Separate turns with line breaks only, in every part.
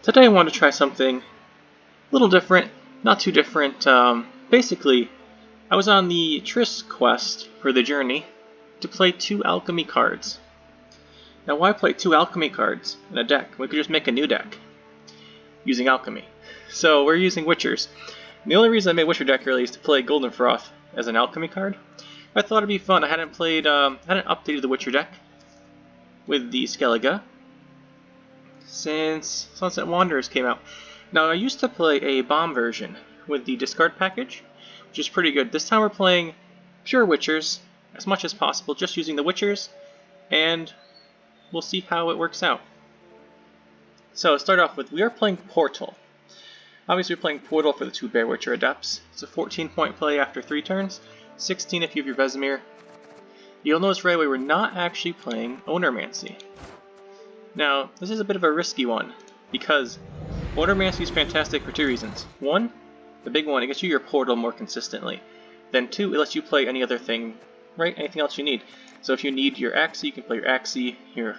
Today I want to try something a little different, not too different. Basically, I was on the Triss quest for the journey to play 2 alchemy cards. Now why play 2 alchemy cards in a deck? We could just make a new deck using alchemy. So we're using Witchers. And the only reason I made Witcher deck really is to play Golden Froth as an alchemy card. I thought it'd be fun. I hadn't updated the Witcher deck with the Skellege since Sunset Wanderers came out. Now I used to play a bomb version with the discard package, which is pretty good. This time we're playing pure Witchers as much as possible, just using the Witchers, and we'll see how it works out. So to start off with, we are playing Portal. Obviously we're playing Portal for the 2 Bear Witcher Adepts. It's a 14-point play after 3 turns, 16 if you have your Vesemir. You'll notice right away we're not actually playing Ownermancy. Now, this is a bit of a risky one, because Ownermancy is fantastic for 2 reasons. 1, the big one, it gets you your Portal more consistently. Then 2, it lets you play any other thing, right? Anything else you need. So if you need your Axii, you can play your Axii. Your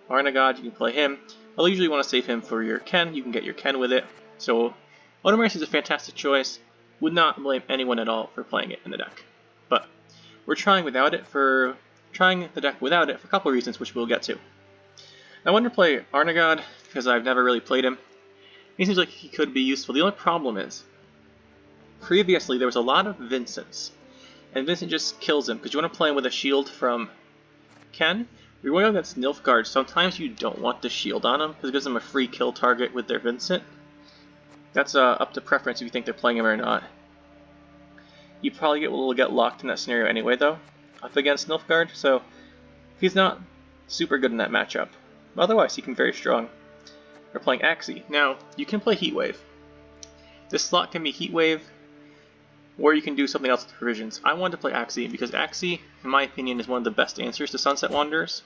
Arnaghad, you can play him. I'll usually want to save him for your Quen. You can get your Quen with it. So Ownermancy is a fantastic choice. Would not blame anyone at all for playing it in the deck. But we're trying the deck without it for a couple of reasons, which we'll get to. I wanted to play Arnaghad because I've never really played him. He seems like he could be useful. The only problem is, previously there was a lot of Vincents, and Vincent just kills him because you want to play him with a shield from Quen. You're going against Nilfgaard, sometimes you don't want the shield on him because it gives them a free kill target with their Vincent. That's up to preference if you think they're playing him or not. You probably will get locked in that scenario anyway though, up against Nilfgaard, so he's not super good in that matchup. Otherwise, he can be very strong. We're playing Axii. Now, you can play Heatwave. This slot can be Heatwave, or you can do something else with the provisions. I wanted to play Axii because Axii, in my opinion, is one of the best answers to Sunset Wanderers.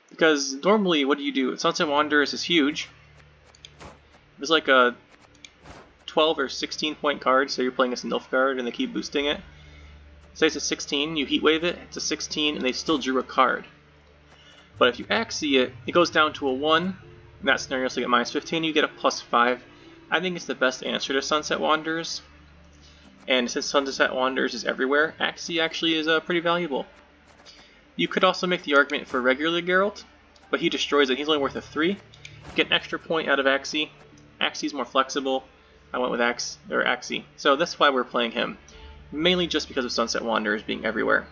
Because normally, what do? Sunset Wanderers is huge. It's like a 12 or 16 point card, so you're playing as Nilfgaard and they keep boosting it. Say it's a 16, you Heatwave it, it's a 16, and they still drew a card. But if you Axii it, it goes down to a 1. In that scenario, so you get minus 15, you get a plus 5. I think it's the best answer to Sunset Wanderers. And since Sunset Wanderers is everywhere, Axii actually is pretty valuable. You could also make the argument for regular Geralt, but he destroys it. He's only worth a 3. You get an extra point out of Axii. Axii's more flexible. I went with Axii. So that's why we're playing him. Mainly just because of Sunset Wanderers being everywhere.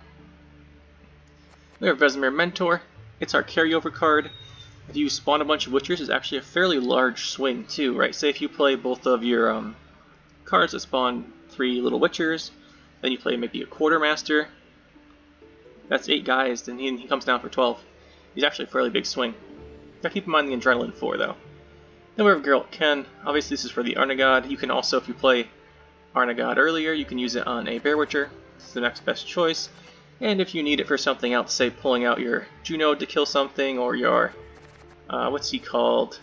We have Vesemir Mentor. It's our carryover card. If you spawn a bunch of Witchers, it's actually a fairly large swing too, right? Say if you play both of your cards that spawn 3 little Witchers, then you play maybe a Quartermaster. That's 8 guys, then he comes down for 12. He's actually a fairly big swing. Gotta keep in mind the Adrenaline 4 though. Then we have Geralt Quen. Obviously this is for the Arnaghad. You can also, if you play Arnaghad earlier, you can use it on a Bear Witcher. It's the next best choice. And if you need it for something else, say pulling out your Juno to kill something, or your, what's he called?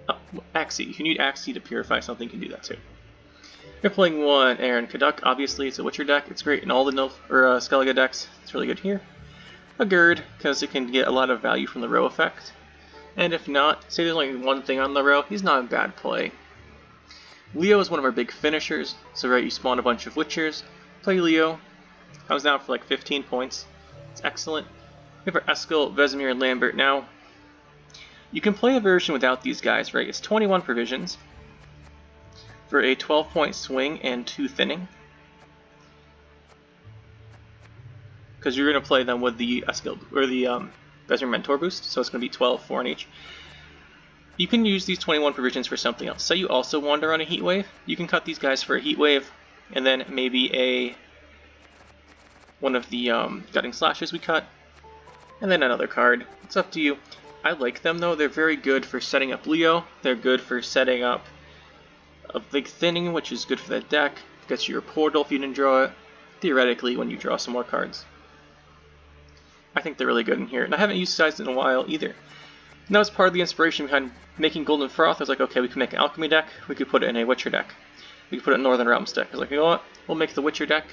Oh, Axii. If you need Axii to purify something, you can do that too. You're playing one Aaron Caduck. Obviously, it's a Witcher deck. It's great in all the Skellege decks. It's really good here. A Gerd, because it can get a lot of value from the row effect. And if not, say there's only one thing on the row, he's not a bad play. Leo is one of our big finishers, so right, you spawn a bunch of Witchers, play Leo, comes down for like 15 points, it's excellent. We have our Eskel, Vesemir, and Lambert. Now, you can play a version without these guys, right? It's 21 provisions for a 12-point swing and 2 thinning. Because you're going to play them with the Eskel, or the Vesemir Mentor boost, so it's going to be 12, 4 on each. You can use these 21 provisions for something else. Say you also wander on a Heatwave, you can cut these guys for a Heatwave, and then maybe one of the Gutting Slashes we cut, and then another card. It's up to you. I like them though, they're very good for setting up Leo, they're good for setting up a big thinning, which is good for that deck. Gets you your Portal if you didn't draw it, theoretically when you draw some more cards. I think they're really good in here, and I haven't used these guys in a while either. And that was part of the inspiration behind making Golden Froth. I was like, okay, we can make an Alchemy deck, we could put it in a Witcher deck. We could put it in Northern Realms deck. I was like, you know what, we'll make the Witcher deck.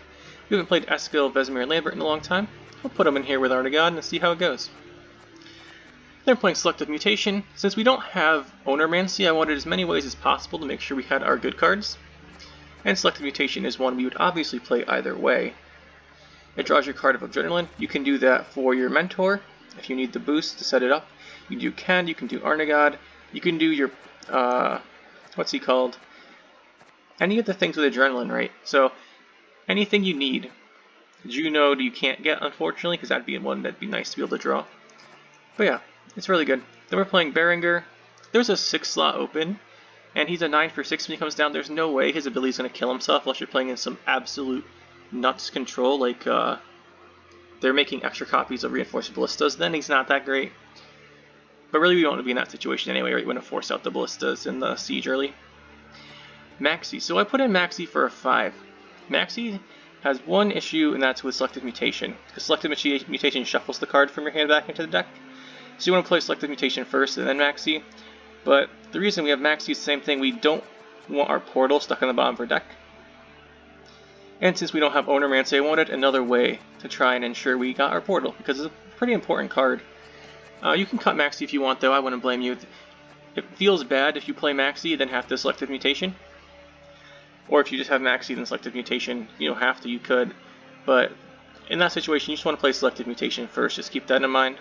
We haven't played Eskel, Vesemir, and Lambert in a long time. We'll put them in here with Arnaghad and see how it goes. Then playing Selective Mutation. Since we don't have Ownermancy, I wanted as many ways as possible to make sure we had our good cards. And Selective Mutation is one we would obviously play either way. It draws your card of Adrenaline. You can do that for your Mentor if you need the boost to set it up. You can do Quen, you can do Arnaghad, you can do your, what's he called? Any of the things with Adrenaline, right? So, anything you need. Juno you can't get, unfortunately, because that'd be one that'd be nice to be able to draw. But yeah, it's really good. Then we're playing Berenger. There's a 6 slot open, and he's a 9 for 6 when he comes down. There's no way his ability's going to kill himself unless you're playing in some absolute nuts control, like they're making extra copies of Reinforced Ballistas. Then he's not that great. But really, we don't want to be in that situation anyway, right? You want to force out the Ballistas in the siege early. Maxii. So I put in Maxii for a 5. Maxii has one issue, and that's with Selective Mutation. Because Selective Mutation shuffles the card from your hand back into the deck. So you want to play Selective Mutation first and then Maxii. But the reason we have Maxii is the same thing. We don't want our Portal stuck on the bottom of our deck. And since we don't have Ownermancy, I wanted another way to try and ensure we got our Portal, because it's a pretty important card. You can cut Maxii if you want, though. I wouldn't blame you. It feels bad if you play Maxii then have to Selective Mutation. Or if you just have Maxii then Selective Mutation, you don't have to, you could. But in that situation, you just want to play Selective Mutation first. Just keep that in mind.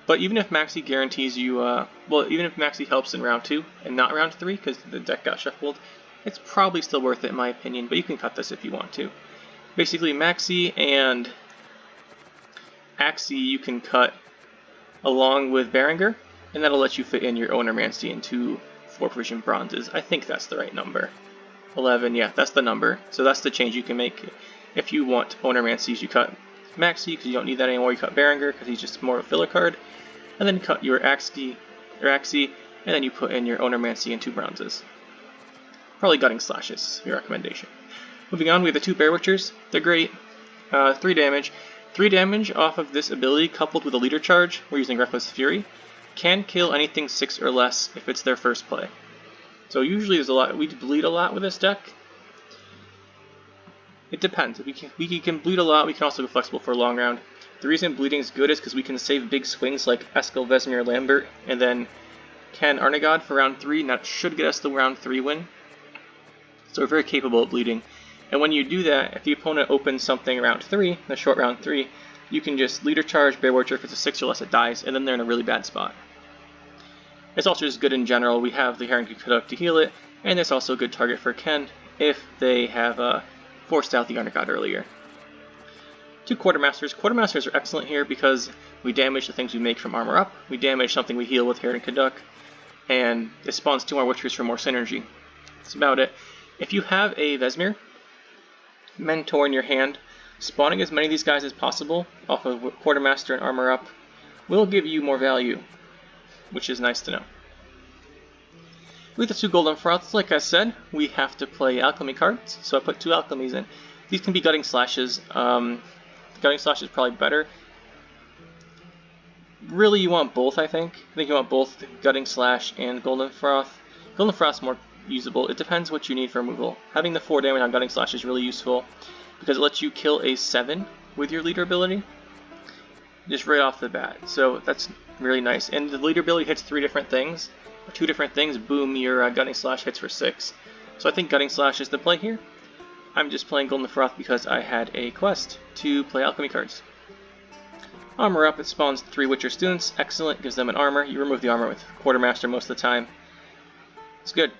But even if Maxii guarantees you, well, even if Maxii helps in round 2 and not round 3, because the deck got shuffled, it's probably still worth it in my opinion, but you can cut this if you want to. Basically, Maxii and Axii you can cut along with Berenger, and that'll let you fit in your Ownermancy into 4 Provision Bronzes. I think that's the right number. 11, yeah, that's the number. So that's the change you can make. If you want Ownermancies, you cut Maxii, because you don't need that anymore. You cut Berenger, because he's just more of a filler card. And then cut your Axii, and then you put in your Ownermancy and 2 bronzes. Probably Gutting Slash is your recommendation. Moving on, we have the 2 Bear Witchers. They're great. 3 damage. 3 damage off of this ability, coupled with a leader charge, we're using Reckless Fury, can kill anything 6 or less if it's their first play. So usually there's a lot. We bleed a lot with this deck. It depends. We can bleed a lot. We can also go flexible for a long round. The reason bleeding is good is because we can save big swings like Eskel, Vesemir, Lambert, and then Quen, Arnaghad for round 3, and that should get us the round 3 win. So we're very capable of bleeding. And when you do that, if the opponent opens something round 3, the short round 3, you can just leader charge Bear Witcher. If it's a 6 or less, it dies, and then they're in a really bad spot. It's also just good in general. We have the Heron Caduck to heal it, and it's also a good target for Quen if they have forced out the Arnaghad earlier. 2 Quartermasters. Quartermasters are excellent here because we damage the things we make from Armor Up, we damage something we heal with Heron Caduck, and it spawns 2 more Witchers for more synergy. That's about it. If you have a Vesemir Mentor in your hand, spawning as many of these guys as possible off of Quartermaster and Armor Up will give you more value, which is nice to know. With the 2 Golden Froths, like I said, we have to play Alchemy cards, so I put 2 Alchemies in. These can be Gutting Slashes. Gutting Slash is probably better. Really, you want both, I think. I think you want both Gutting Slash and Golden Froth. Golden Froth's more usable. It depends what you need for removal. Having the 4 damage on Gutting Slash is really useful because it lets you kill a 7 with your leader ability, just right off the bat. So that's really nice. And the leader ability hits 3 different things, or 2 different things. Boom, your Gutting Slash hits for 6. So I think Gutting Slash is the play here. I'm just playing Golden Froth because I had a quest to play Alchemy cards. Armor Up, it spawns 3 Witcher students. Excellent, gives them an armor. You remove the armor with Quartermaster most of the time. It's good.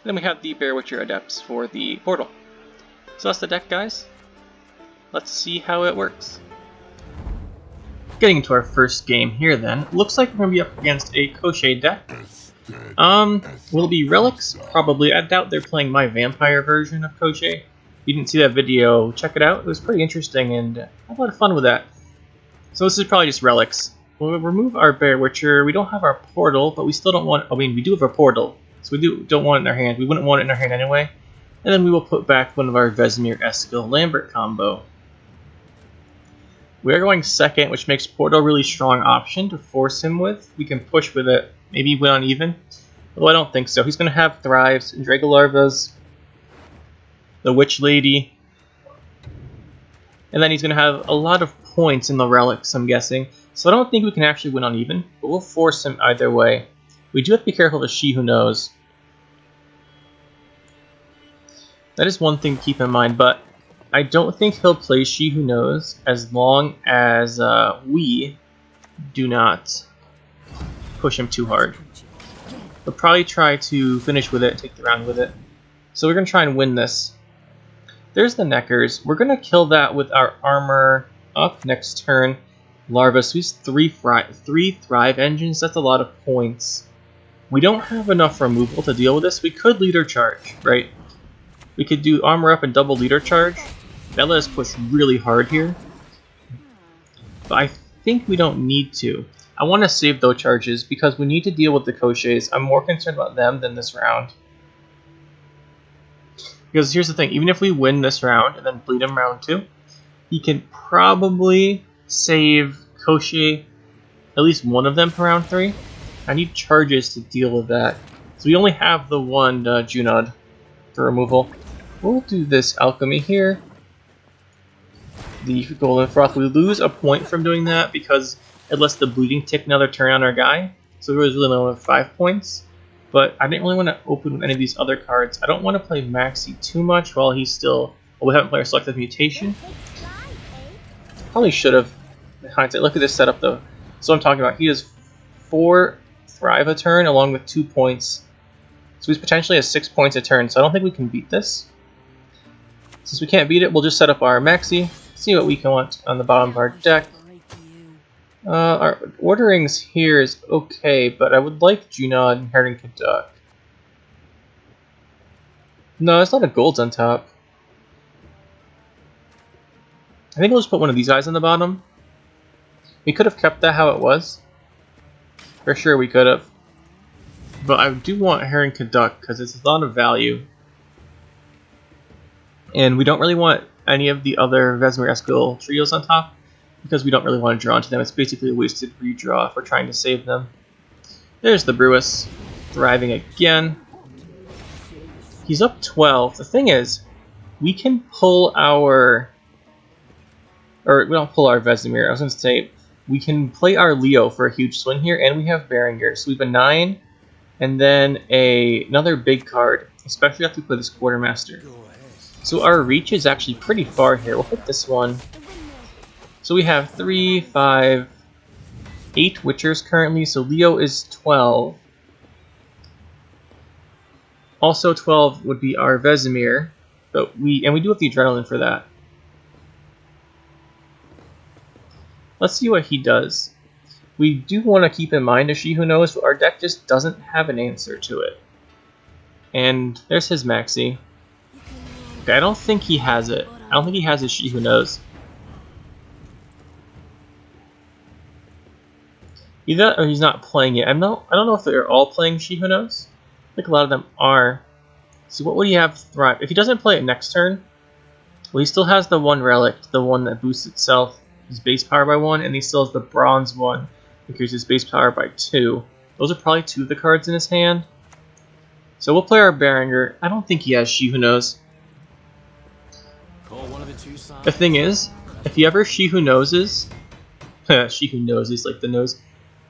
Then we have the Bear Witcher Adepts for the Portal. So that's the deck, guys. Let's see how it works. Getting into our first game here then. Looks like we're going to be up against a Koschei deck. Will it be Relics? Probably. I doubt they're playing my Vampire version of Koschei. If you didn't see that video, check it out. It was pretty interesting and I had a lot of fun with that. So this is probably just Relics. We'll remove our Bear Witcher. We don't have our Portal, but we still don't want... I mean, we do have our Portal. So we don't want it in our hand. We wouldn't want it in our hand anyway. And then we will put back one of our Vesemir, Eskel, Lambert combo. We are going second, which makes Portal a really strong option to force him with. We can push with it, maybe win on even. Although I don't think so. He's going to have Thrives, Dragolarvas, the Witch Lady. And then he's going to have a lot of points in the Relics, I'm guessing. So I don't think we can actually win on even, but we'll force him either way. We do have to be careful of She Who Knows. That is one thing to keep in mind, but I don't think he'll play She Who Knows as long as we do not push him too hard. We'll probably try to finish with it, take the round with it. So we're going to try and win this. There's the Neckers. We're going to kill that with our armor up next turn. Larva, so he's three Thrive engines. That's a lot of points. We don't have enough removal to deal with this. We could leader charge, right? We could do armor up and double leader charge. That let us push really hard here. But I think we don't need to. I want to save those charges because we need to deal with the Koshés. I'm more concerned about them than this round. Because here's the thing, even if we win this round and then bleed him round 2, he can probably save Koshé, at least one of them for round 3. I need charges to deal with that. So we only have the one Junod for removal. We'll do this alchemy here. The Golden Froth, we lose a point from doing that because it lets the bleeding tick another turn on our guy. So there was really only 5 points. But I didn't really want to open with any of these other cards. I don't want to play Maxii too much while he's still... Well, we haven't played our Selective Mutation. Probably should have. In hindsight, look at this setup though. So I'm talking about, he has 4 Thrive a turn along with 2 points. So he's potentially has 6 points a turn, so I don't think we can beat this. Since we can't beat it, we'll just set up our Maxii, see what we can want on the bottom of our deck. Our orderings here is okay, but I would like Junod and Herring Caduck. No, there's a lot of golds on top. I think we'll just put one of these guys on the bottom. We could have kept that how it was. For sure we could have. But I do want Herring Caduck because it's a lot of value. And we don't really want any of the other Vesemir Skellege trios on top, because we don't really want to draw into them. It's basically a wasted redraw if we're trying to save them. There's the Brewis, thriving again. He's up 12. The thing is, we can pull our... Or, we don't pull our Vesemir. I was going to say, we can play our Leo for a huge swing here, and we have Berengar. So we have a 9, and then another big card, especially after we play this Quartermaster. So our reach is actually pretty far here. We'll hit this one. So we have 3, 5, 8 Witchers currently, so Leo is 12. Also 12 would be our Vesemir, but we do have the Adrenaline for that. Let's see what he does. We do want to keep in mind a She Who Knows, but our deck just doesn't have an answer to it. And there's his Maxii. Okay, I don't think he has it. I don't think he has his She Who Knows. Either that or he's not playing it. I don't know if they're all playing She Who Knows. I think a lot of them are. So what would he have Thrive? If he doesn't play it next turn, well, he still has the one relic, the one that boosts itself, his base power by 1, and he still has the bronze one that increases his base power by 2. Those are probably 2 of the cards in his hand. So we'll play our Berengar. I don't think he has She Who Knows. The thing is, if he ever She Who Knowses, She Who Knowses, like the nose.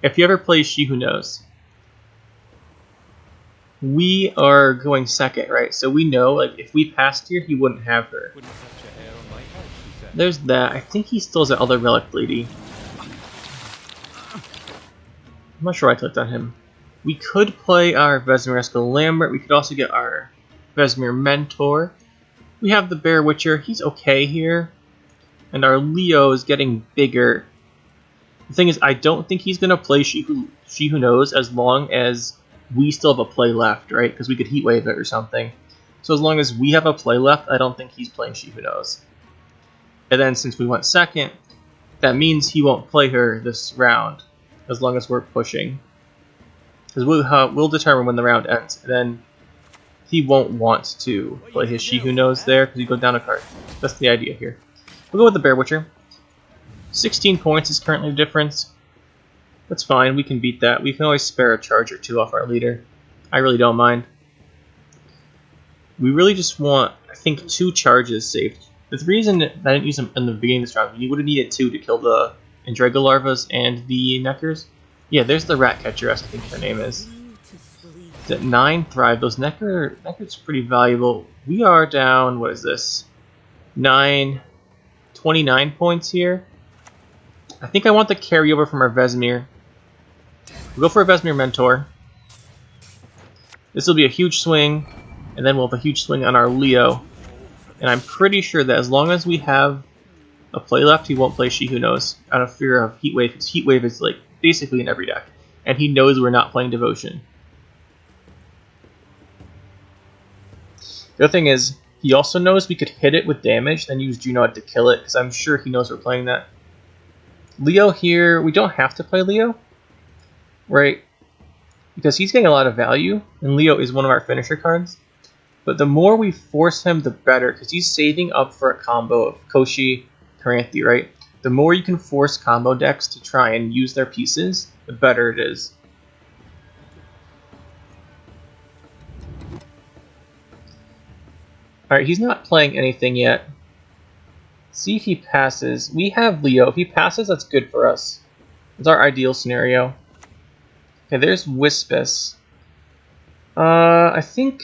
If he ever plays She Who Knows, we are going second, right? So we know, like, if we passed here, he wouldn't have her. There's that. I think he still has that other relic lady. I'm not sure I clicked on him. We could play our Vesemir Skellege Lambert. We could also get our Vesemir Mentor. We have the Bear Witcher. He's okay here. And our Leo is getting bigger. The thing is, I don't think he's going to play She Who Knows as long as we still have a play left, right? Because we could Heatwave it or something. So as long as we have a play left, I don't think he's playing She Who Knows. And then since we went second, that means he won't play her this round, as long as we're pushing. Because we'll determine when the round ends, and then he won't want to play his She Who Knows there, because you go down a card. That's the idea here. We'll go with the Bear Witcher. 16 points is currently the difference. That's fine, we can beat that. We can always spare a charge or 2 off our leader. I really don't mind. We really just want, I think, 2 charges saved. The reason that I didn't use them in the beginning of this round, you would have needed 2 to kill the Andrega larvas and the Neckers. Yeah, there's the rat catcheress, I think her name is. It's at 9 thrive. Those Neckers pretty valuable. We are down, what is this? 29 points here. I think I want the carryover from our Vesemir. We'll go for a Vesemir Mentor. This will be a huge swing, and then we'll have a huge swing on our Leo. And I'm pretty sure that as long as we have a play left, he won't play She Who Knows out of fear of Heat Wave, because Heat Wave is like basically in every deck. And he knows we're not playing Devotion. The other thing is, he also knows we could hit it with damage, then use Junod to kill it, because I'm sure he knows we're playing that. Leo here, we don't have to play Leo, right? Because he's getting a lot of value, and Leo is one of our finisher cards. But the more we force him, the better, because he's saving up for a combo of Koshi, Caranthi, right? The more you can force combo decks to try and use their pieces, the better it is. Alright, he's not playing anything yet. See if he passes. We have Leo. If he passes, that's good for us. It's our ideal scenario. Okay, there's Wispus. I think...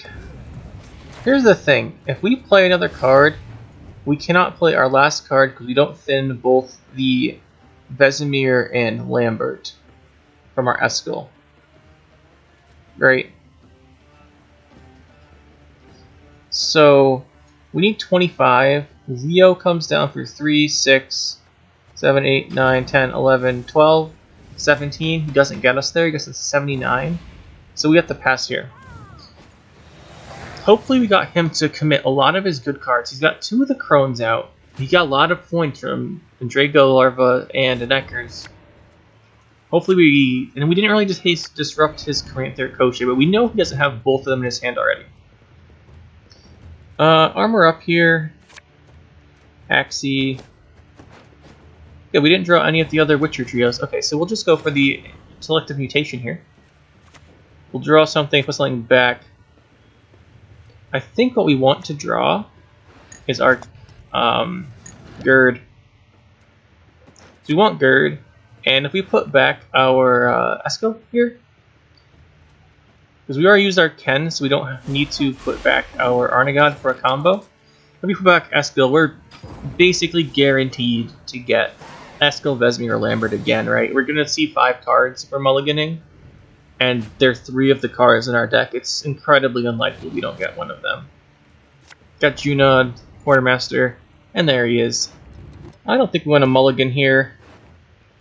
Here's the thing. If we play another card, we cannot play our last card because we don't thin both the Vesemir and Lambert from our Eskel. Right? So, we need 25. Leo comes down for 3, 6, 7, 8, 9, 10, 11, 12, 17. He doesn't get us there. He gets us 79. So we have to pass here. Hopefully we got him to commit a lot of his good cards. He's got 2 of the Crones out. He got a lot of points from Andrega Larva and Neckers. Hopefully we... And we didn't really just disrupt his Caranthi Koshi, but we know he doesn't have both of them in his hand already. Armor up here. Axii. Yeah, we didn't draw any of the other Witcher trios. Okay, so we'll just go for the selective mutation here. We'll draw something, put something back. I think what we want to draw is our Gerd. So we want Gerd, and if we put back our Eskel here, because we already used our Quen, so we don't need to put back our Arnaghad for a combo. If we put back Eskel, we're basically guaranteed to get Eskel, Vesemir, or Lambert again, right? We're going to see 5 cards for mulliganing, and there are 3 of the cards in our deck. It's incredibly unlikely we don't get one of them. Got Junod, Quartermaster, and there he is. I don't think we want to mulligan here.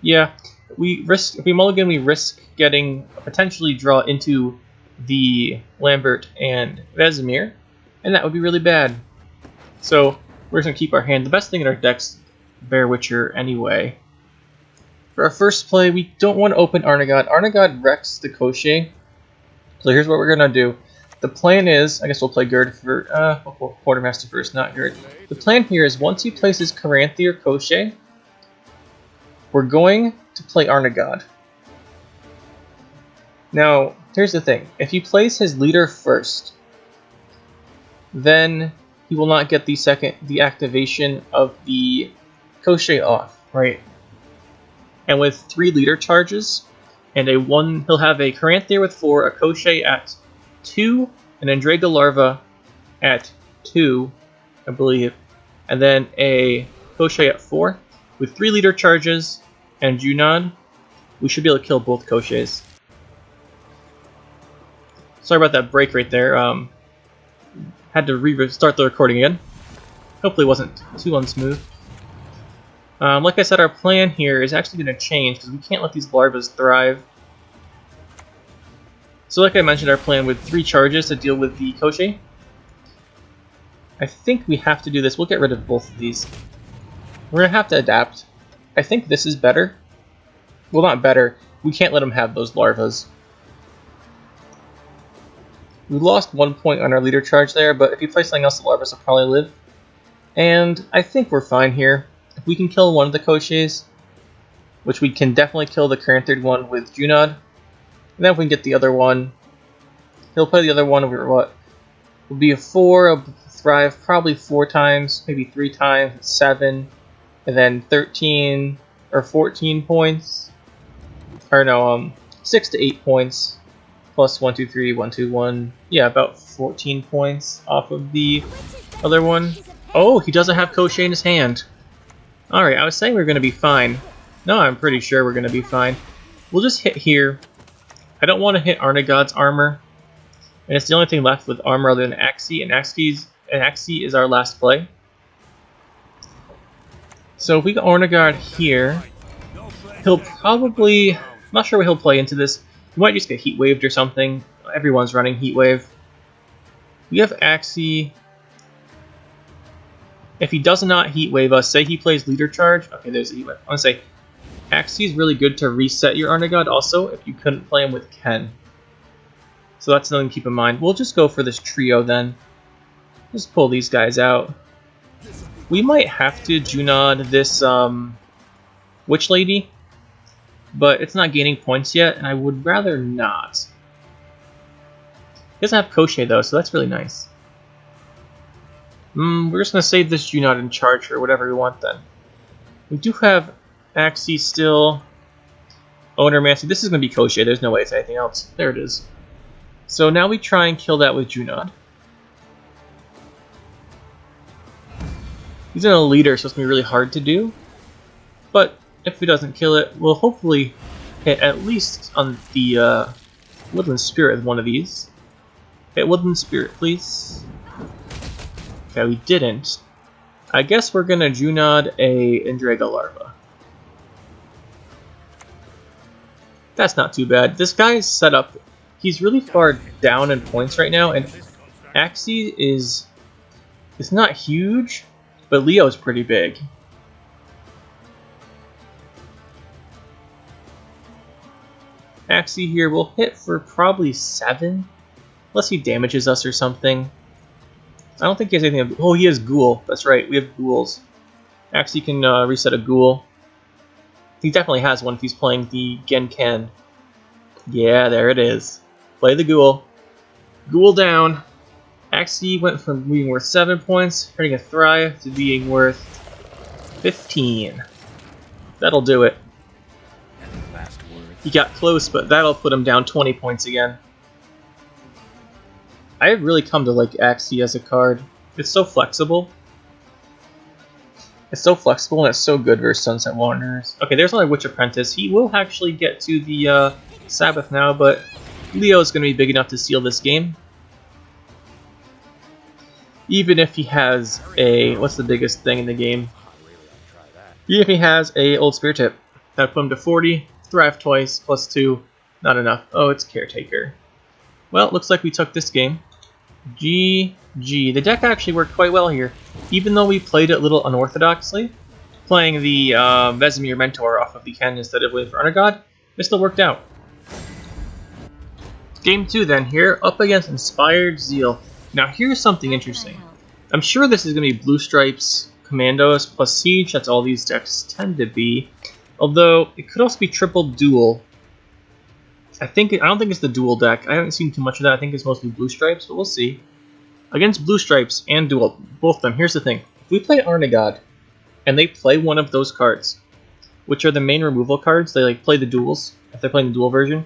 Yeah, if we mulligan, we risk getting a potentially draw into the Lambert and Vesemir, and that would be really bad. So we're just going to keep our hand. The best thing in our deck's Bear Witcher anyway. For our first play, we don't want to open Arnaghad. Arnaghad wrecks the Koshi. So here's what we're going to do. The plan is, I guess we'll play Gerd for, Quartermaster first, not Gerd. The plan here is once he places Caranthi or Koshi, we're going to play Arnaghad. Now, here's the thing. If he plays his leader first, then he will not get the activation of the Koshi off, right? And with 3 leader charges, and he'll have a Caranthi with 4, a Koshi at 2, an Andrega Larva at 2, I believe, and then a Koshi at 4. With 3 leader charges and Junod, we should be able to kill both Koshis. Sorry about that break right there. Had to restart the recording again. Hopefully it wasn't too unsmooth. Like I said, our plan here is actually going to change because we can't let these larvas thrive. So like I mentioned, our plan with 3 charges to deal with the Koshi. I think we have to do this. We'll get rid of both of these. We're going to have to adapt. I think this is better. Well, not better. We can't let them have those larvas. We lost 1 point on our leader charge there, but if you play something else, the larvas will probably live. And I think we're fine here. If we can kill one of the Koshis, which we can definitely kill the current 3rd one with Junod, and then if we can get the other one, he'll play the other one over what? Will be a 4, a thrive probably 4 times, maybe 3 times, 7, and then 13, or 14 points, or no, 6 to 8 points, plus 1, 2, 3, 1, 2, 1, yeah, about 14 points off of the other one. Oh, he doesn't have Crochet in his hand. Alright, I was saying we were going to be fine. No, I'm pretty sure we're going to be fine. We'll just hit here. I don't want to hit Arnaghad's armor. And it's the only thing left with armor other than Axii, and Axii is our last play. So if we get Arnaghad here, he'll probably... I'm not sure what he'll play into this. He might just get heat waved or something. Everyone's running heat wave. We have Axii. If he does not heat wave us, say he plays leader charge. Okay, there's a heat wave. I want to say Axii is really good to reset your Arnaghad also if you couldn't play him with Quen. So that's something to keep in mind. We'll just go for this trio then. Just pull these guys out. We might have to Junod this Witch Lady, but it's not gaining points yet, and I would rather not. He doesn't have Crochet though, so that's really nice. We're just going to save this Junod in charge for whatever we want then. We do have Axii still. Owner Maxii. This is going to be Crochet, there's no way it's anything else. There it is. So now we try and kill that with Junod. He's in a leader, so it's going to be really hard to do. But if he doesn't kill it, we'll hopefully hit at least on the Woodland Spirit with one of these. Hit Woodland Spirit, please. Okay, we didn't. I guess we're going to Junod a Indraga Larva. That's not too bad. This guy's set up. He's really far down in points right now, and Axii is... It's not huge, but Leo's pretty big. Axii here will hit for probably 7, unless he damages us or something. I don't think he has anything. Oh, he has Ghoul. That's right, we have Ghouls. Axii can reset a Ghoul. He definitely has one if he's playing the Genkan. Yeah, there it is. Play the Ghoul. Ghoul down. Axii went from being worth 7 points, turning a Thrive, to being worth 15. That'll do it. He got close, but that'll put him down 20 points again. I have really come to like Axii as a card. It's so flexible. It's so flexible and it's so good versus Sunset Wanderers. Okay, there's only Witch Apprentice. He will actually get to the Sabbath now, but Leo is going to be big enough to seal this game. Even if he has a... What's the biggest thing in the game? Even if he has a Old Spirit Tip. That put him to 40. Thrive twice, plus 2. Not enough. Oh, it's Caretaker. Well, it looks like we took this game. GG. The deck actually worked quite well here. Even though we played it a little unorthodoxly, playing the Vesemir Mentor off of the Quen instead of waiting for Arnaghad, it still worked out. Game 2 then here, up against Inspired Zeal. Now here's something interesting. I'm sure this is going to be Blue Stripes, Commandos, plus Siege. That's all these decks tend to be. Although, it could also be triple dual. I don't think it's the dual deck. I haven't seen too much of that. I think it's mostly Blue Stripes, but we'll see. Against Blue Stripes and dual, both of them, here's the thing. If we play Arnaghad, and they play one of those cards, which are the main removal cards, they like play the duels, if they're playing the dual version,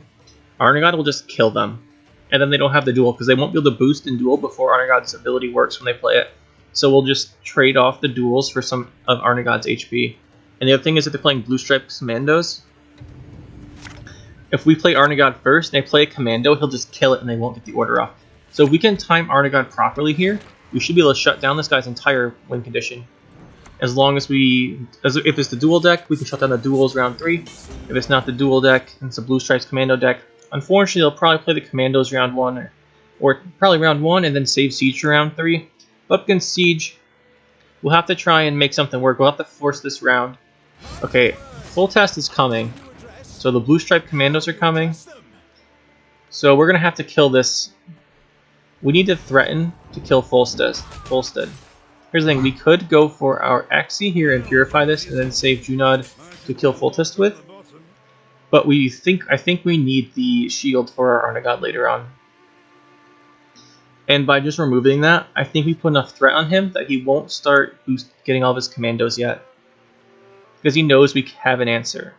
Arnaghad will just kill them. And then they don't have the duel, because they won't be able to boost in duel before Arnaghad's ability works when they play it. So we'll just trade off the duels for some of Arnaghad's HP. And the other thing is if they're playing Blue Stripes Commandos, if we play Arnaghad first and they play a Commando, he'll just kill it and they won't get the order off. So if we can time Arnaghad properly here, we should be able to shut down this guy's entire win condition. As long as if it's the dual deck, we can shut down the duels round 3. If it's not the dual deck, and it's a Blue Stripes Commando deck, unfortunately they'll probably play the Commandos round 1, or probably round 1 and then save Siege for round 3. But up against Siege, we'll have to try and make something work. We'll have to force this round. Okay, full test is coming. So the Blue Stripe Commandos are coming. So we're going to have to kill this. We need to threaten to kill Folstead. Here's the thing, we could go for our Axii here and purify this and then save Junod to kill Folstead with. But I think we need the shield for our Arnaghad later on. And by just removing that, I think we put enough threat on him that he won't start getting all of his Commandos yet. because he knows we have an answer.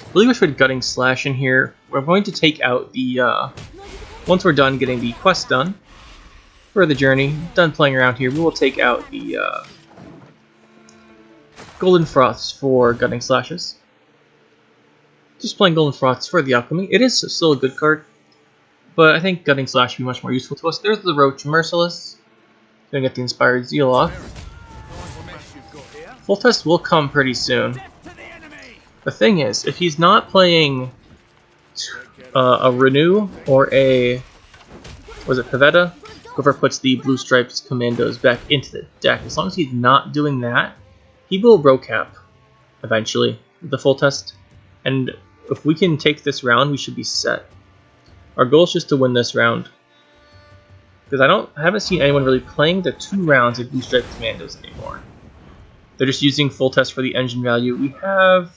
I really wish we had Gutting Slash in here. We're going to take out the, once we're done getting the quest done for the journey, done playing around here, we will take out the Golden Froths for Gutting Slashes. Just playing Golden Froths for the Alchemy. It is still a good card, but I think Gutting Slash would be much more useful to us. There's the Roach Merciless. Gonna get the Inspired Zeal off. Full Test will come pretty soon. The thing is, if he's not playing a Renew or a, was it Pavetta? Whoever puts the Blue Stripes Commandos back into the deck, as long as he's not doing that, he will Rocap eventually with the Full Test. And if we can take this round, we should be set. Our goal is just to win this round, because I haven't seen anyone really playing the 2 rounds of Blue Stripes Commandos anymore. They're just using Full Test for the engine value. We have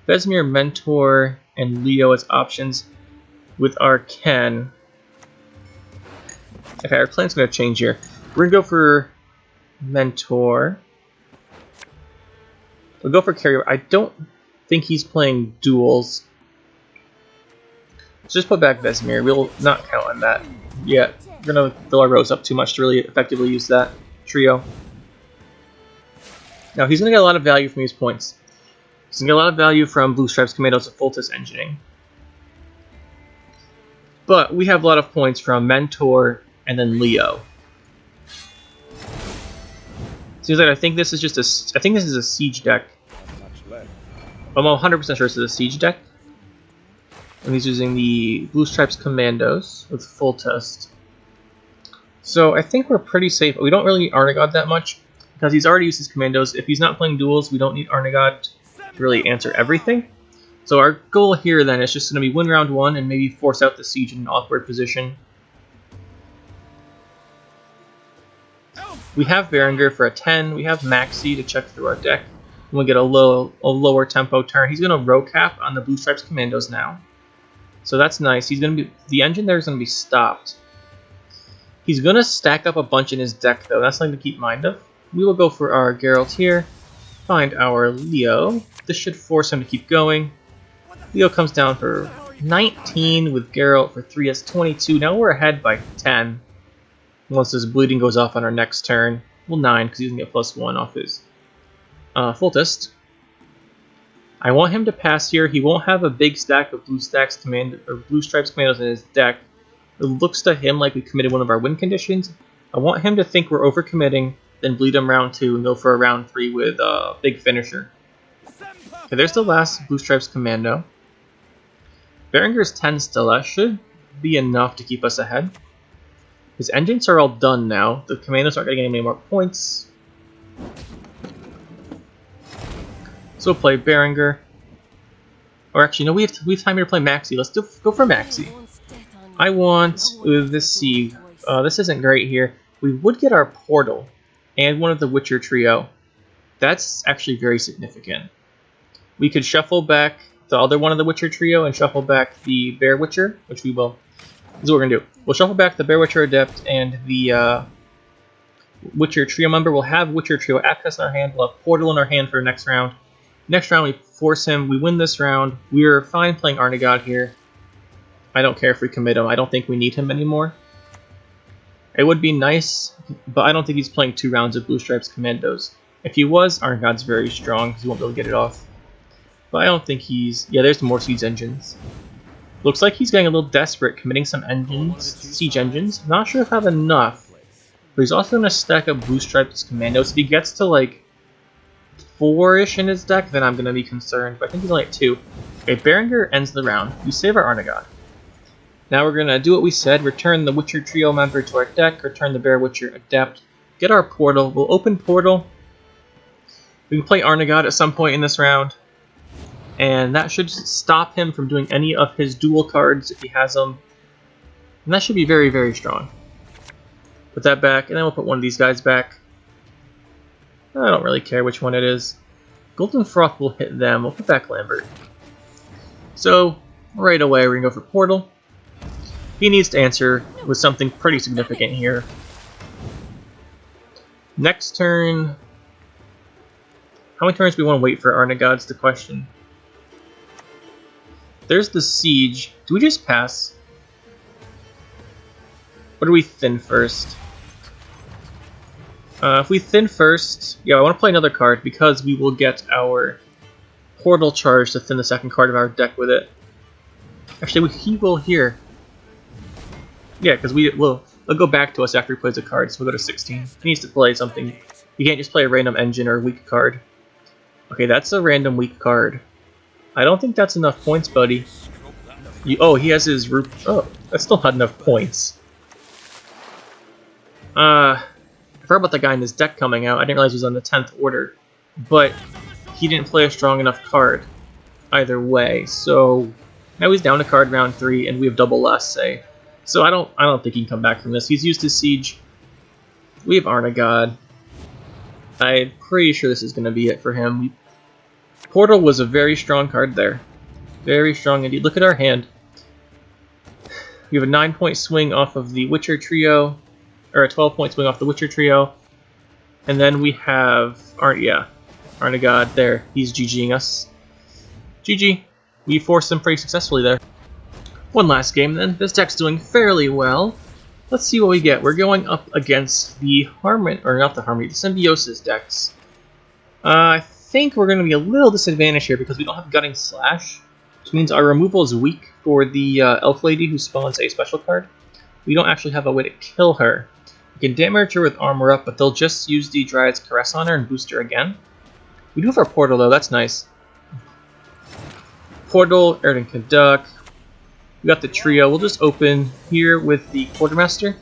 Vesemir, Mentor, and Leo as options with our Quen. Okay, our plan's going to change here. We're going to go for Mentor. We'll go for carryover. I don't think he's playing duels. Let's just put back Vesemir. We'll not count on that yet. We're going to fill our rows up too much to really effectively use that trio. Now, he's going to get a lot of value from these points. He's going to get a lot of value from Blue Stripes Commandos and Full Test Engineering. But we have a lot of points from Mentor and then Leo. Seems like I think this is just a. I think this is a siege deck. I'm 100% sure this is a siege deck. And he's using the Blue Stripes Commandos with Full Test. So I think we're pretty safe. We don't really need Arnaghad that much, because he's already used his Commandos. If he's not playing duels, we don't need Arnaghad to really answer everything. So our goal here then is just going to be win round 1 and maybe force out the siege in an awkward position. We have Berengar for a 10. We have Maxii to check through our deck. And we'll get a lower tempo turn. He's going to Rocap on the Blue Stripes Commandos now. So that's nice. He's going to be, the engine there is going to be stopped. He's going to stack up a bunch in his deck though. That's something to keep in mind of. We will go for our Geralt here. Find our Leo. This should force him to keep going. Leo comes down for 19 with Geralt for 3 as 22. Now we're ahead by 10. Once this bleeding goes off on our next turn. Well, 9 because he's going to get +1 off his Full Test. I want him to pass here. He won't have a big stack of Blue Stripes Commandos in his deck. It looks to him like we committed one of our win conditions. I want him to think we're overcommitting, then bleed him round 2 and go for a round 3 with a big finisher. Okay, there's the last Blue Stripes Commando. Berengar's 10 still. That should be enough to keep us ahead. His engines are all done now. The Commandos aren't getting any more points. So we'll play Berengar. Or actually, no, we have time here to play Maxii. Let's go for Maxii. I want this Siege. This isn't great here. We would get our Portal and one of the Witcher trio. That's actually very significant. We could shuffle back the other one of the Witcher trio and shuffle back the Bear Witcher, which we will. This is what we're going to do. We'll shuffle back the Bear Witcher Adept and the Witcher trio member. We'll have Witcher trio access in our hand. We'll have Portal in our hand for the next round. Next round we force him. We win this round. We're fine playing Arnaghad here. I don't care if we commit him. I don't think we need him anymore. It would be nice, but I don't think he's playing 2 rounds of Blue Stripes Commandos. If he was, Arnaghad's very strong. He won't be able to get it off. But I don't think he's... Yeah, there's more siege engines. Looks like he's getting a little desperate, committing some engines, siege engines. Not sure if I have enough. But he's also going to stack up Blue Stripes Commandos. If he gets to like 4-ish in his deck, then I'm going to be concerned. But I think he's only at 2. Okay, Berengar ends the round. We save our Arnaghad. Now we're going to do what we said. Return the Witcher trio member to our deck. Return the Bear Witcher Adept. Get our Portal. We'll open Portal. We can play Arnaghad at some point in this round. And that should stop him from doing any of his dual cards if he has them. And that should be very, very strong. Put that back, and then we'll put one of these guys back. I don't really care which one it is. Golden Froth will hit them. We'll put back Lambert. So, right away we're going to go for Portal. He needs to answer with something pretty significant here. Next turn... How many turns do we want to wait for Arnaghad's the question. There's the siege. Do we just pass? Or do we thin first? If we thin first... Yeah, I want to play another card because we will get our portal charge to thin the second card of our deck with it. Actually, he will here. Yeah, because we'll go back to us after he plays a card, so we'll go to 16. He needs to play something. You can't just play a random engine or a weak card. Okay, that's a random weak card. I don't think that's enough points, buddy. Oh, he has his root. Oh, that's still not enough points. I forgot about the guy in his deck coming out. I didn't realize he was on the 10th order. But he didn't play a strong enough card either way. So now he's down to card round 3, and we have double last say. So I don't think he can come back from this. He's used his siege. We have Arnaghad. I'm pretty sure this is going to be it for him. Portal was a very strong card there. Very strong indeed. Look at our hand. We have a 9-point swing off of the Witcher trio, or a 12-point swing off the Witcher trio, and then we have Arnaghad there. He's GGing us. GG. We forced him pretty successfully there. One last game then. This deck's doing fairly well. Let's see what we get. We're going up against the the Symbiosis decks. I think we're going to be a little disadvantaged here because we don't have Gutting Slash, which means our removal is weak for the Elf Lady who spawns a special card. We don't actually have a way to kill her. We can damage her with Armor Up, but they'll just use the Dryad's Caress on her and boost her again. We do have our Portal though, that's nice. Portal, Erden Conduct. We got the trio. We'll just open here with the Quartermaster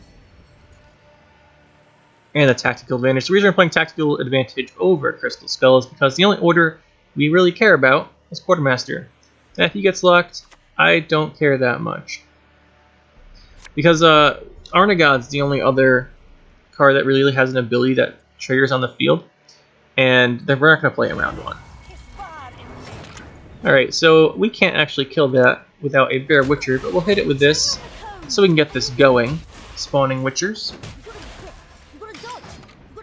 and the Tactical Advantage. The reason we're playing Tactical Advantage over Crystal Skull is because the only order we really care about is Quartermaster. And if he gets locked, I don't care that much. Because Arnaghad's the only other card that really has an ability that triggers on the field, and then we're not going to play in round 1. Alright, so we can't actually kill that without a Bear Witcher, but we'll hit it with this so we can get this going. Spawning Witchers.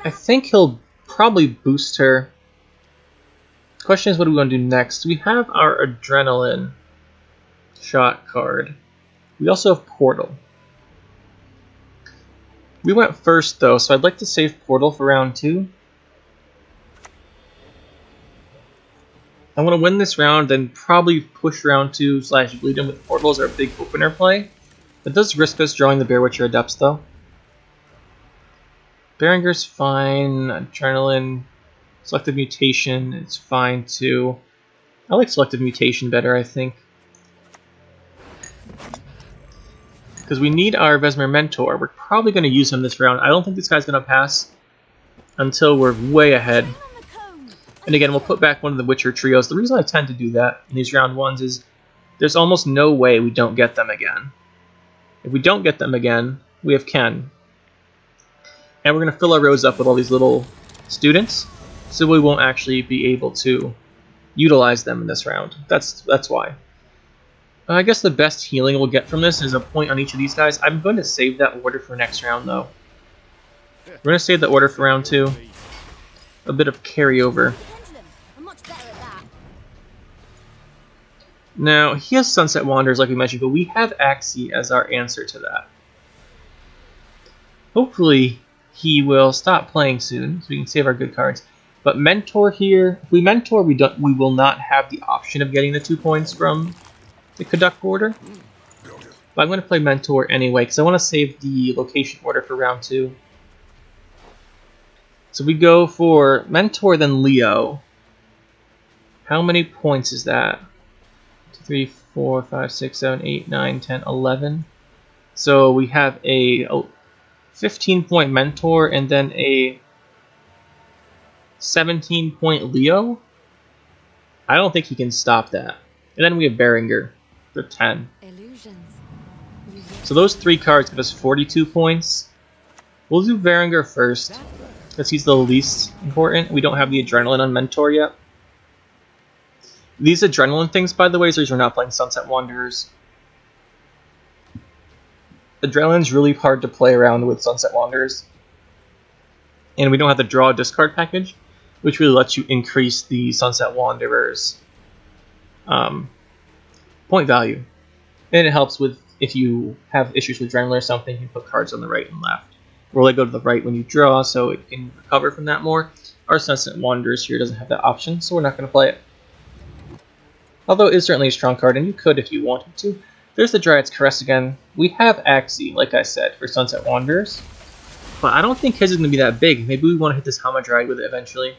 I think he'll probably boost her. Question is, what are we going to do next? We have our Adrenaline Shot card. We also have Portal. We went first though, so I'd like to save Portal for round 2. I want to win this round, then probably push round 2 / bleed in with Portal as our big opener play. It does risk us drawing the Bear Witcher Adepts though. Berenger's fine. Adrenaline. Selective Mutation is fine too. I like Selective Mutation better, I think. Because we need our Vesemir Mentor. We're probably going to use him this round. I don't think this guy's going to pass until we're way ahead. And again, we'll put back one of the Witcher trios. The reason I tend to do that in these round 1s is there's almost no way we don't get them again. If we don't get them again, we have Quen. And we're going to fill our rows up with all these little students, so we won't actually be able to utilize them in this round. That's why. I guess the best healing we'll get from this is a point on each of these guys. I'm going to save that order for next round, though. We're going to save the order for round 2. A bit of carryover. Now, he has Sunset Wanderers, like we mentioned, but we have Axii as our answer to that. Hopefully, he will stop playing soon, so we can save our good cards. But Mentor here, if we Mentor, we will not have the option of getting the 2 points from the Conduct order. But I'm going to play Mentor anyway, because I want to save the location order for round 2. So we go for Mentor, then Leo. How many points is that? 2, 3, 4, 5, 6, 7, 8, 9, 10, 11. So we have a 15-point Mentor and then a 17-point Leo. I don't think he can stop that. And then we have Berenger for 10. So those 3 cards give us 42 points. We'll do Berenger first, because he's the least important. We don't have the Adrenaline on Mentor yet. These Adrenaline things, by the way, is the reason we're not playing Sunset Wanderers. Adrenaline's really hard to play around with Sunset Wanderers. and we don't have to draw a discard package, which really lets you increase the Sunset Wanderer's point value. And it helps with if you have issues with Dremler or something, you can put cards on the right and left. Or they go to the right when you draw, so it can recover from that more. Our Sunset Wanderers here doesn't have that option, so we're not going to play it. Although it is certainly a strong card, and you could if you wanted to. There's the Dryad's Caress again. We have Axii, like I said, for Sunset Wanderers. But I don't think his is going to be that big. Maybe we want to hit this Hamadryad with it eventually.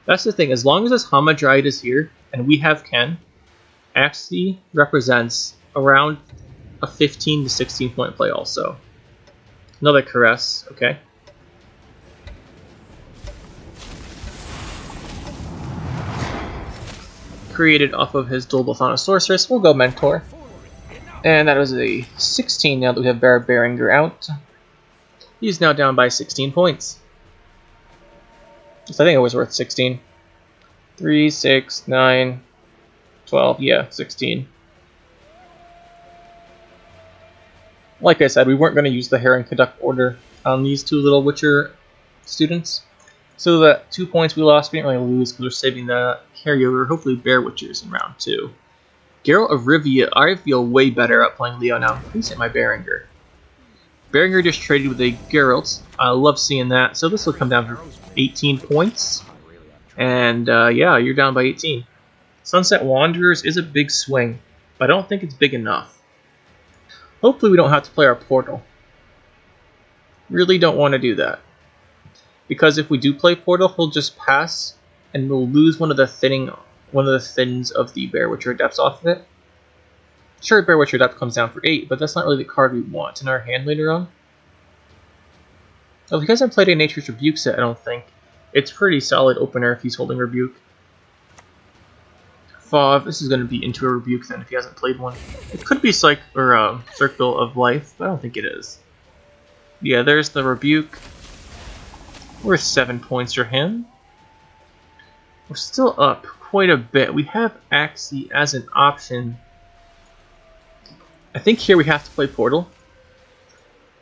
That's the thing. As long as this Hamadryad is here, and we have Quen, Axii represents around a 15 to 16 point play also. Another Caress, okay. Created off of his Dolbothana Sorceress. We'll go Mentor. And that was a 16 now that we have Beringer out. He's now down by 16 points. So I think it was worth 16. 3, 6, 9, 12, yeah, 16. Like I said, we weren't going to use the Herring Conduct order on these two little Witcher students. So that 2 points we lost, we didn't really lose because we're saving the carryover, hopefully Bear Witchers in round 2. Geralt of Rivia, I feel way better at playing Leo now. Please hit my Beringer. Beringer just traded with a Geralt. I love seeing that. So this will come down to 18 points. And yeah, you're down by 18. Sunset Wanderers is a big swing, but I don't think it's big enough. Hopefully we don't have to play our Portal. Really don't want to do that. Because if we do play Portal, he'll just pass, and we'll lose one of the thins of the Bear Witcher Adepts off of it. Sure, Bear Witcher Adept comes down for 8, but that's not really the card we want in our hand later on. Well, because I played a Nature's Rebuke set, I don't think. It's pretty solid opener if he's holding Rebuke. 5, this is going to be into a Rebuke then if he hasn't played one. It could be Circle of Life, but I don't think it is. Yeah, there's the Rebuke. We're 7 points for him. We're still up quite a bit. We have Axii as an option. I think here we have to play Portal.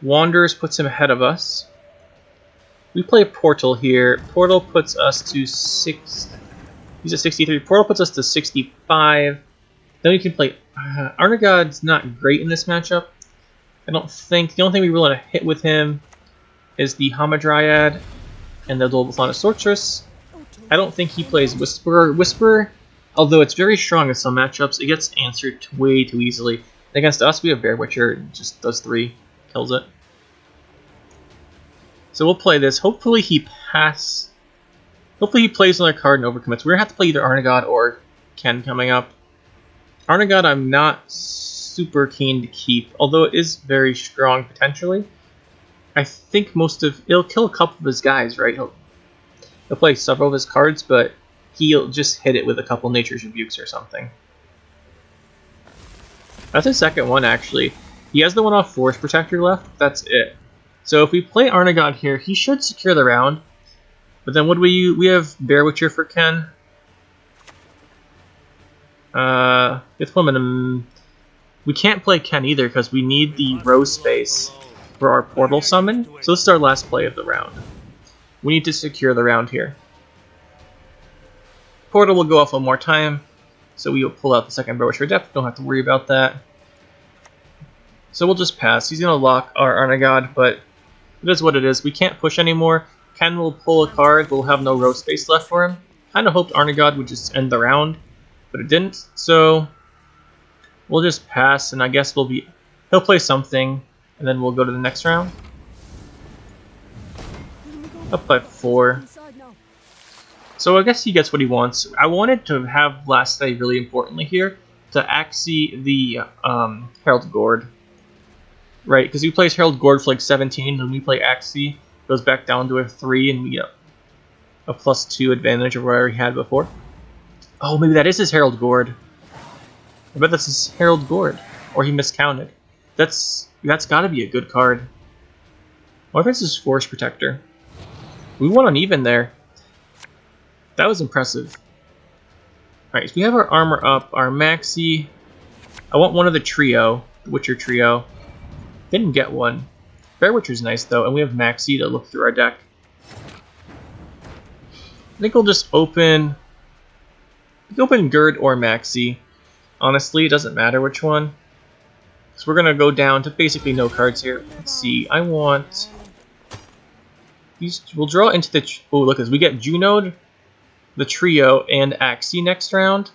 Wanderers puts him ahead of us. We play Portal here. Portal puts us to 6. He's at 63. Portal puts us to 65. Then we can play... Arnaghad's not great in this matchup. I don't think... The only thing we really want to hit with him is the Hamadryad and the Dolbothana Sorceress. I don't think he plays Whisperer. Whisperer, although it's very strong in some matchups, it gets answered way too easily. Against us, we have Bear Witcher, it just does 3, kills it. So we'll play this. Hopefully he plays another card and overcommits. We're going to have to play either Arnaghad or Quen coming up. Arnaghad I'm not super keen to keep, although it is very strong potentially. I think it'll kill a couple of his guys, right? He'll play several of his cards, but he'll just hit it with a couple Nature's Rebukes or something. That's his second one, actually. He has the one off Forest Protector left. That's it. So if we play Arnaghad here, he should secure the round. But then what do we have Bear Witcher for Quen. Fifth woman. We can't play Quen either because we need the row space for our Portal summon. So this is our last play of the round. We need to secure the round here. Portal will go off one more time. So we will pull out the second Bear Witcher Adept. Don't have to worry about that. So we'll just pass. He's going to lock our Arnaghad, but it is what it is. We can't push anymore. Quen will pull a card. We'll have no row space left for him. Kind of hoped Arnaghad would just end the round, but it didn't. So we'll just pass, and I guess he'll play something, and then we'll go to the next round. Up by 4. So I guess he gets what he wants. I wanted to have last day really importantly here to Axii the Herald Gord. Right, because he plays Herald Gord for like 17, and we play Axii, goes back down to a 3, and we get a +2 advantage of where he had before. Oh, maybe that is his Herald Gord. I bet that's his Herald Gord. Or he miscounted. That's got to be a good card. What if it's his Forest Protector? We won uneven there. That was impressive. Alright, so we have our armor up, our Maxii. I want one of the trio, the Witcher trio. Didn't get one. Bear Witcher's nice though, and we have Maxii to look through our deck. I think we'll just open Gerd or Maxii. Honestly, it doesn't matter which one. So we're gonna go down to basically no cards here. Let's see. I want these. We'll draw into the. Oh, look, as we get Junode, the trio, and Axii next round.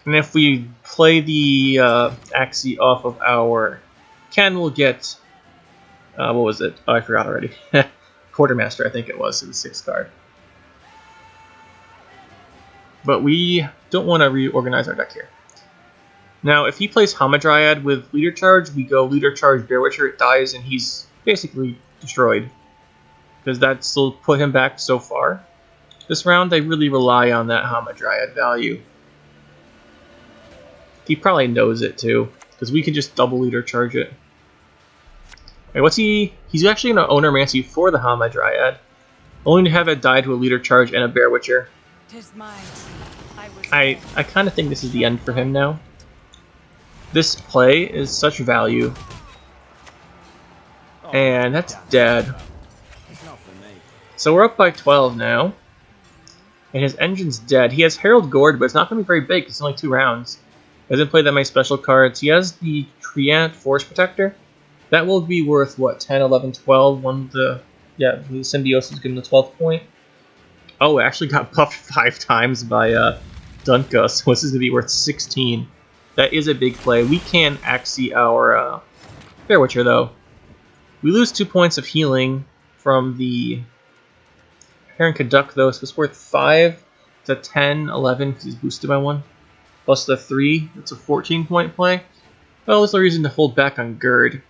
And if we play the Axii off of our Quen, we'll get. What was it? Oh, I forgot already. Quartermaster, I think it was, the 6th card. But we don't want to reorganize our deck here. Now, if he plays Hamadryad with Leader Charge, we go Leader Charge Bear Witcher, it dies, and he's basically destroyed. Because that still put him back so far. This round, I really rely on that Hamadryad value. He probably knows it too, because we can just double Leader Charge it. Alright, what's he? He's actually going to Ownermancy for the Hamadryad, only to have it die to a Leader Charge and a Bear Witcher. I kind of think this is the end for him now. This play is such value. And that's dead. So we're up by 12 now. And his engine's dead. He has Herald Gord, but it's not going to be very big. It's only 2 rounds. He doesn't play that many special cards. He has the Treant Forest Protector. That will be worth, what, 10, 11, 12? The Symbiosis gives him the 12th point. Oh, it actually got buffed 5 times by Dunka, so this is going to be worth 16. That is a big play. We can Axii our Bear Witcher, though. We lose 2 points of healing from the Heron Caduck, though, so it's worth 5 to 10, 11, because he's boosted by 1. Plus the 3, it's a 14-point play. Well, there's no reason to hold back on Gerd.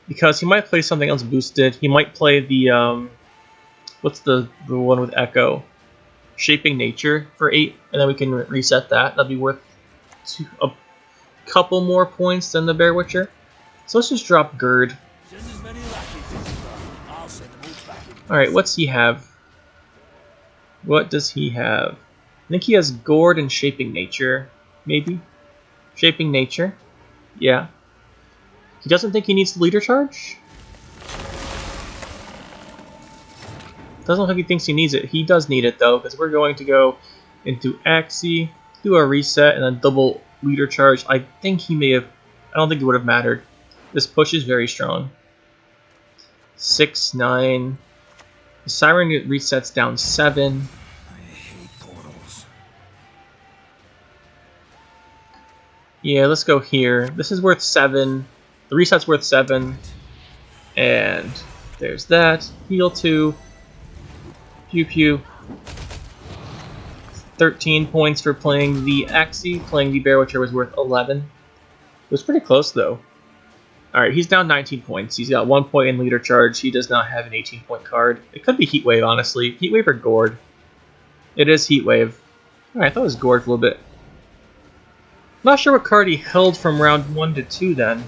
Because he might play something else boosted. He might play the, what's the one with Echo? Shaping Nature for 8, and then we can reset that. That'll be worth a couple more points than the Bear Witcher. So let's just drop Gerd. Alright, what's he have? What does he have? I think he has Gord and Shaping Nature, maybe? Shaping Nature? Yeah. He doesn't think he needs the Leader Charge? Doesn't look like he thinks he needs it. He does need it, though, because we're going to go into Axii, do a reset, and then double Leader Charge. I think he may have... I don't think it would have mattered. This push is very strong. 6, 9... The Siren resets down 7.
I hate portals.
Yeah, let's go here. This is worth 7. The reset's worth 7. And there's that. Heal 2. Pew pew. 13 points for playing the Axii. Playing the Bear Witcher was worth 11. It was pretty close, though. Alright, he's down 19 points. He's got 1 point in Leader Charge. He does not have an 18-point card. It could be Heatwave, honestly. Heatwave or Gord. It is Heatwave. Alright, I thought it was Gord for a little bit. Not sure what card he held from round 1 to 2 then.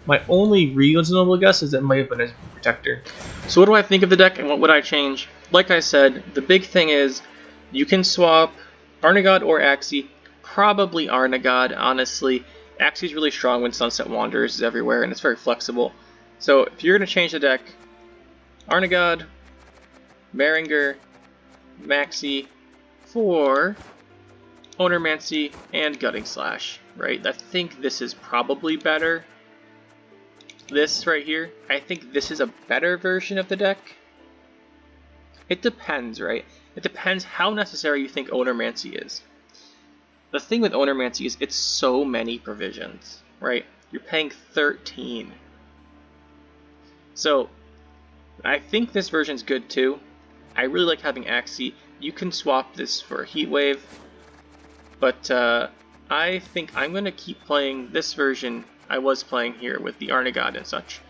My only reasonable guess is that it might have been his Protector. So what do I think of the deck and what would I change? Like I said, the big thing is you can swap Arnaghad or Axii. Probably Arnaghad, honestly. Axii is really strong when Sunset Wanderers is everywhere, and it's very flexible. So if you're going to change the deck, Arnaghad, Maringer, Maxii for Ownermancy and Gutting Slash, right? I think this is probably better. This right here, I think this is a better version of the deck. It depends, right? It depends how necessary you think Ownermancy is. The thing with Ownermancy is it's so many provisions, right? You're paying 13. So, I think this version's good too. I really like having Axii. You can swap this for Heatwave. But I think I'm going to keep playing this version I was playing here with the Arnaghad and such.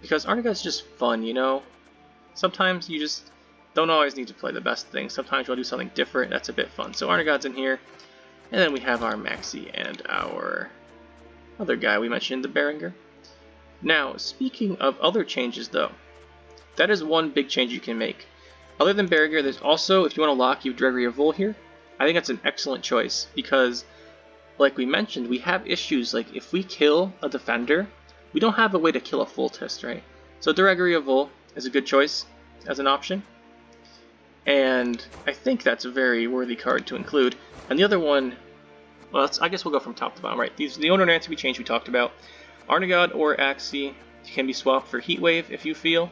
Because Arnaghad's just fun, you know? Sometimes you just don't always need to play the best thing. Sometimes you'll do something different that's a bit fun. So Arnaghad's in here. And then we have our Maxii and our other guy we mentioned, the Beringer. Now, speaking of other changes though, that is one big change you can make. Other than Beringer, there's also, if you want to lock, you have Gregory of Vol here. I think that's an excellent choice because, like we mentioned, we have issues like if we kill a defender, we don't have a way to kill a Foltest, right? So Gregory of Vol is a good choice. as an option. And I think that's a very worthy card to include. And the other one, well, I guess we'll go from top to bottom, right? These the owner and be changed we talked about. Arnaghad or Axii can be swapped for Heatwave if you feel.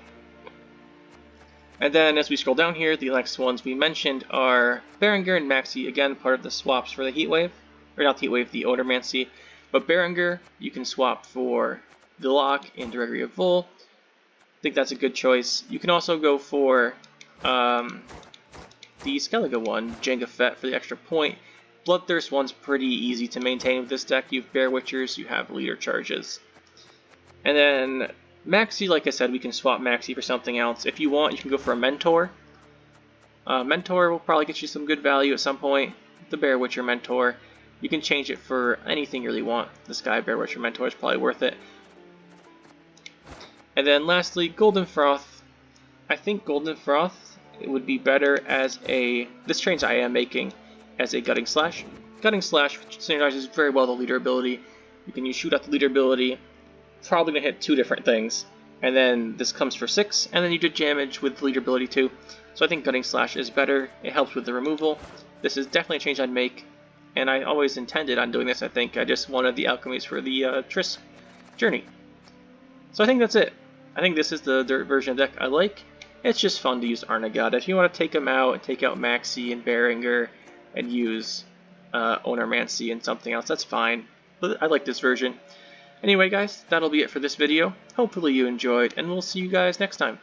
And then as we scroll down here, the next ones we mentioned are Berengar and Maxii, again part of the swaps for the Heatwave. Or not the Heatwave, the Odomancy. But Berengar, you can swap for the Lock in Directory of Vol. I think that's a good choice. You can also go for the Skellege one, Jenga Fett, for the extra point. Bloodthirst one's pretty easy to maintain with this deck. You have Bear Witchers, you have Leader Charges. And then Maxii, like I said, we can swap Maxii for something else. If you want, you can go for a Mentor. Mentor will probably get you some good value at some point. The Bear Witcher Mentor. You can change it for anything you really want. The Sky Bear Witcher Mentor is probably worth it. And then lastly, Golden Froth. I think Golden Froth would be better as a... This change I am making as a Gutting Slash. Gutting Slash synergizes very well the leader ability. You can use Shoot Out the leader ability. Probably going to hit 2 different things. And then this comes for 6, and then you did damage with the leader ability too. So I think Gutting Slash is better. It helps with the removal. This is definitely a change I'd make. And I always intended on doing this, I think. I just wanted the alchemies for the Triss journey. So I think that's it. I think this is the version of the deck I like. It's just fun to use Arnaghad. If you want to take him out and take out Maxii and Berengar and use Onomancy and something else, that's fine. But I like this version. Anyway guys, that'll be it for this video. Hopefully you enjoyed, and we'll see you guys next time.